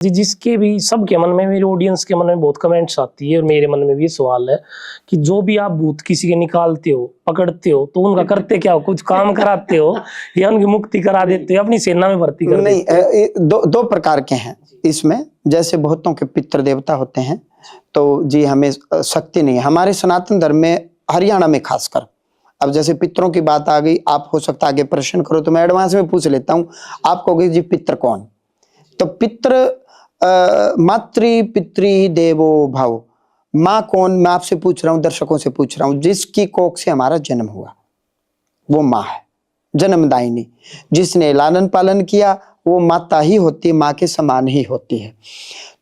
जी, जिसके भी सबके मन में, मेरे ऑडियंस के मन में बहुत कमेंट्स आती है और मेरे मन में भी सवाल है कि जो भी आप भूत किसी के निकालते हो, पकड़ते हो, तो उनका करते क्या हो? कुछ काम कराते हो या उनकी मुक्ति करा देते हो, अपनी सेना में भर्ती कर नहीं, देते हो? दो प्रकार के हैं इसमें। जैसे बहुतों के पितृ देवता होते हैं, तो जी हमें शक्ति नहीं है। हमारे सनातन धर्म में, हरियाणा में खासकर, अब जैसे पितरों की बात आ गई, आप हो सकता है आगे प्रश्न करो तो मैं एडवांस में पूछ लेता हूँ। आप कहोगे जी पितृ कौन? तो पितृ मातृ पितृ देवो भव। माँ कौन? मैं आपसे पूछ रहा हूँ, दर्शकों से पूछ रहा हूँ। जिसकी कोख से हमारा जन्म हुआ वो माँ है, जन्मदायिनी। जिसने लालन पालन किया वो माता ही होती है, माँ के समान ही होती है।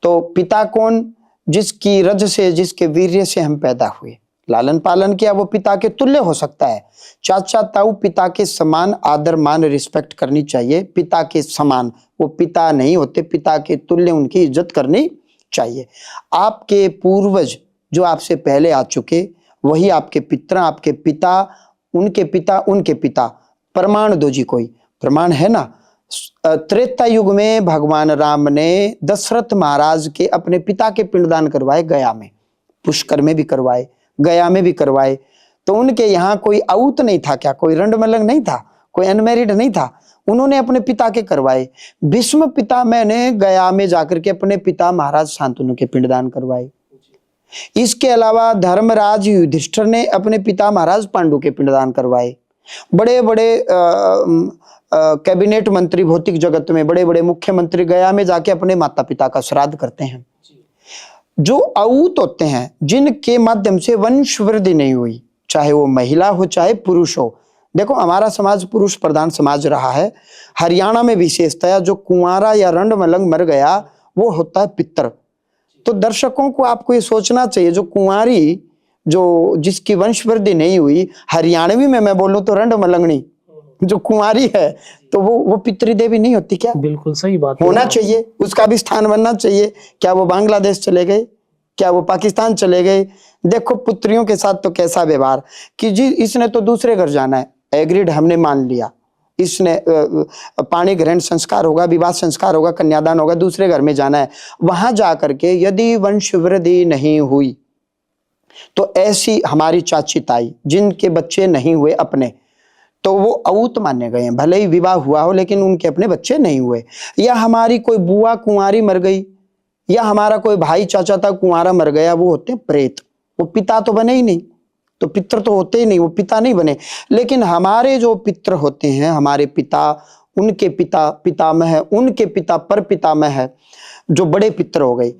तो पिता कौन? जिसकी रज से, जिसके वीर्य से हम पैदा हुए, लालन पालन किया, वो पिता के तुल्य हो सकता है। चाचा ताऊ पिता के समान आदर मान रिस्पेक्ट करनी चाहिए, पिता के समान। वो पिता नहीं होते, पिता के तुल्य उनकी इज्जत करनी चाहिए। आपके पूर्वज जो आपसे पहले आ चुके, वही आपके पितर, आपके पिता, उनके पिता, उनके पिता। प्रमाण दो जी, कोई प्रमाण है ना? त्रेता युग में भगवान राम ने दशरथ महाराज के अपने पिता के पिंडदान करवाए, गया में, पुष्कर में भी करवाए, गया में भी करवाए। तो उनके यहाँ कोई आउत नहीं था क्या? कोई रंड मलंग नहीं था, कोई अनमैरिड नहीं था, उन्होंने अपने पिता के करवाए। भीष्म पितामह ने गया में जाकर के अपने पिता महाराज शांतनु के पिंडदान करवाए। इसके अलावा धर्मराज युधिष्ठिर ने अपने पिता महाराज पांडु के पिंडदान करवाए। बड़े बड़े कैबिनेट मंत्री, भौतिक जगत में बड़े बड़े मुख्यमंत्री गया में जाके अपने माता पिता का श्राद्ध करते हैं। जो आउत होते हैं, जिनके माध्यम से वंश वृद्धि नहीं हुई, चाहे वो महिला हो चाहे पुरुष हो। देखो, हमारा समाज पुरुष प्रधान समाज रहा है। हरियाणा में विशेषतया जो कुंवारा या रंड मलंग मर गया वो होता है पितर। तो दर्शकों को आपको ये सोचना चाहिए, जो कुंवारी, जो जिसकी वंश वृद्धि नहीं हुई, हरियाणवी में मैं बोलूं तो रंड मलंगनी जो कुंवारी है, तो वो पितृदेवी नहीं होती क्या? बिल्कुल सही बात होना चाहिए, उसका भी स्थान बनना चाहिए। क्या वो बांग्लादेश चले गए? क्या वो पाकिस्तान चले गए? देखो पुत्रियों के साथ तो कैसा व्यवहार कि जी इसने तो दूसरे घर जाना है, एग्रीड, हमने मान लिया। इसने पाणी ग्रहण संस्कार होगा, विवाह संस्कार होगा, कन्यादान होगा, दूसरे घर में जाना है। वहां जाकर के यदि वंश वृद्धि नहीं हुई तो ऐसी हमारी चाची ताई जिनके बच्चे नहीं हुए अपने, तो वो अऊत माने गए हैं। भले ही विवाह हुआ हो लेकिन उनके अपने बच्चे नहीं हुए। या हमारी कोई बुआ कुंवारी मर गई, या हमारा कोई भाई चाचा था कुंवारा मर गया, वो होते हैं प्रेत। वो पिता तो बने ही नहीं, तो पितर तो होते ही नहीं, वो पिता नहीं बने। लेकिन हमारे जो पितर होते हैं, हमारे पिता, उनके पिता पितामह, उनके पिता पर पितामह, जो बड़े पितर हो गए,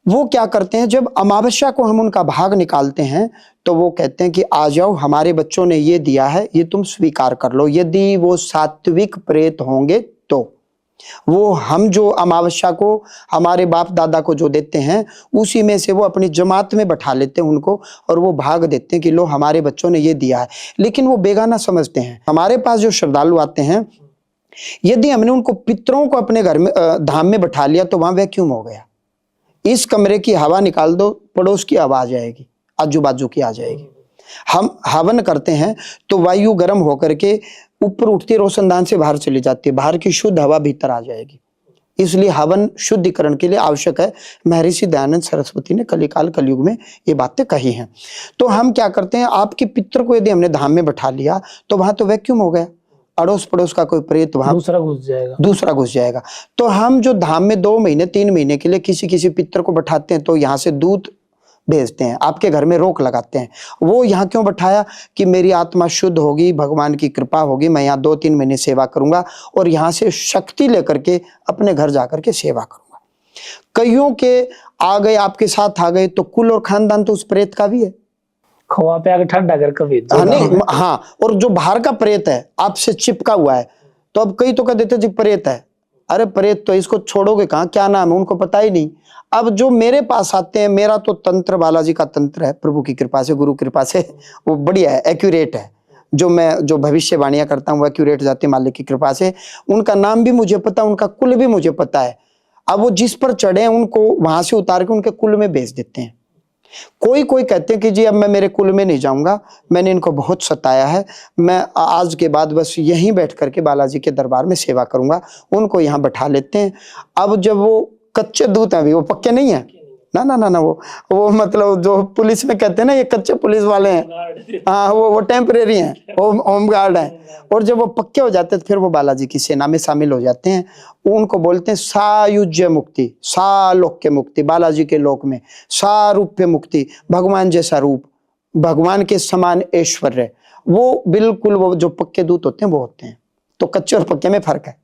वो क्या करते हैं, जब अमावस्या को हम उनका भाग निकालते हैं तो वो कहते हैं कि आ जाओ, हमारे बच्चों ने ये दिया है, ये तुम स्वीकार कर लो। यदि वो सात्विक प्रेत होंगे तो वो हम जो अमावस्या को हमारे बाप दादा को जो देते हैं, उसी में से वो अपनी जमात में बैठा लेते हैं उनको, और वो भाग देते हैं कि लो हमारे बच्चों ने ये दिया है। लेकिन वो बेगाना समझते हैं। हमारे पास जो श्रद्धालु आते हैं, यदि हमने उनको पितरों को अपने घर में धाम में बैठा लिया तो वहां वैक्यूम हो गया। इस कमरे की हवा निकाल दो, पड़ोस की आवाज आएगी, आजू बाजू की आ जाएगी। हम हवन करते हैं तो वायु गर्म होकर के ऊपर उठती, रोशनदान से बाहर चली जाती है, बाहर की शुद्ध हवा भीतर आ जाएगी। इसलिए हवन शुद्धिकरण के लिए आवश्यक है। महर्षि दयानंद सरस्वती ने कलिकाल कलयुग में ये बातें कही हैं। तो हम क्या करते हैं, आपके पितर को यदि हमने धाम में बैठा लिया तो वहां तो वैक्यूम हो गया, अड़ोस पड़ोस का कोई प्रेत वहां दूसरा घुस जाएगा। तो हम जो धाम में 2 महीने 3 महीने के लिए किसी किसी पितर को बैठाते हैं, तो यहाँ से दूत भेजते हैं, आपके घर में रोक लगाते हैं। वो यहाँ क्यों बैठाया? कि मेरी आत्मा शुद्ध होगी, भगवान की कृपा होगी, मैं यहाँ 2-3 महीने सेवा करूंगा और यहाँ से शक्ति लेकर के अपने घर जाकर के सेवा करूंगा। कईयों के आ गए, आपके साथ आ गए, तो कुल और खानदान तो उस प्रेत का भी है। खवा पे आके ठंडा करके भेज दो। नहीं, हाँ, और जो बाहर का प्रेत है आपसे चिपका हुआ है, तो अब कई तो कह देते जी प्रेत है। अरे प्रेत तो इसको छोड़ोगे कहाँ, क्या नाम है, उनको पता ही नहीं। अब जो मेरे पास आते हैं, मेरा तो तंत्र बालाजी का तंत्र है, प्रभु की कृपा से, गुरु कृपा से, वो बढ़िया है, एक्यूरेट है। जो भविष्यवाणियां करता हूँ वो एक्यूरेट जाती है मालिक की कृपा से। उनका नाम भी मुझे पता, उनका कुल भी मुझे पता है। अब वो जिस पर चढ़े उनको वहां से उतार के उनके कुल में भेज देते हैं। कोई कहते हैं कि जी अब मैं मेरे कुल में नहीं जाऊंगा, मैंने इनको बहुत सताया है, मैं आज के बाद बस यहीं बैठ करके बालाजी के दरबार में सेवा करूंगा। उनको यहाँ बैठा लेते हैं। अब जब वो कच्चे दूत हैं अभी, वो पक्के नहीं है। ना ना ना ना, वो मतलब जो पुलिस में कहते हैं ना ये कच्चे पुलिस वाले हैं, हाँ वो टेम्परेरी हैं, वो होम गार्ड हैं। और जब वो पक्के हो जाते हैं तो फिर वो बालाजी की सेना में शामिल हो जाते हैं। उनको बोलते हैं सायुज्य मुक्ति, सालोक्य मुक्ति, बालाजी के लोक में सारूप्य मुक्ति, भगवान जैसा रूप, भगवान के समान ऐश्वर्य, वो बिल्कुल वो जो पक्के दूत होते हैं वो होते हैं। तो कच्चे और पक्के में फर्क है।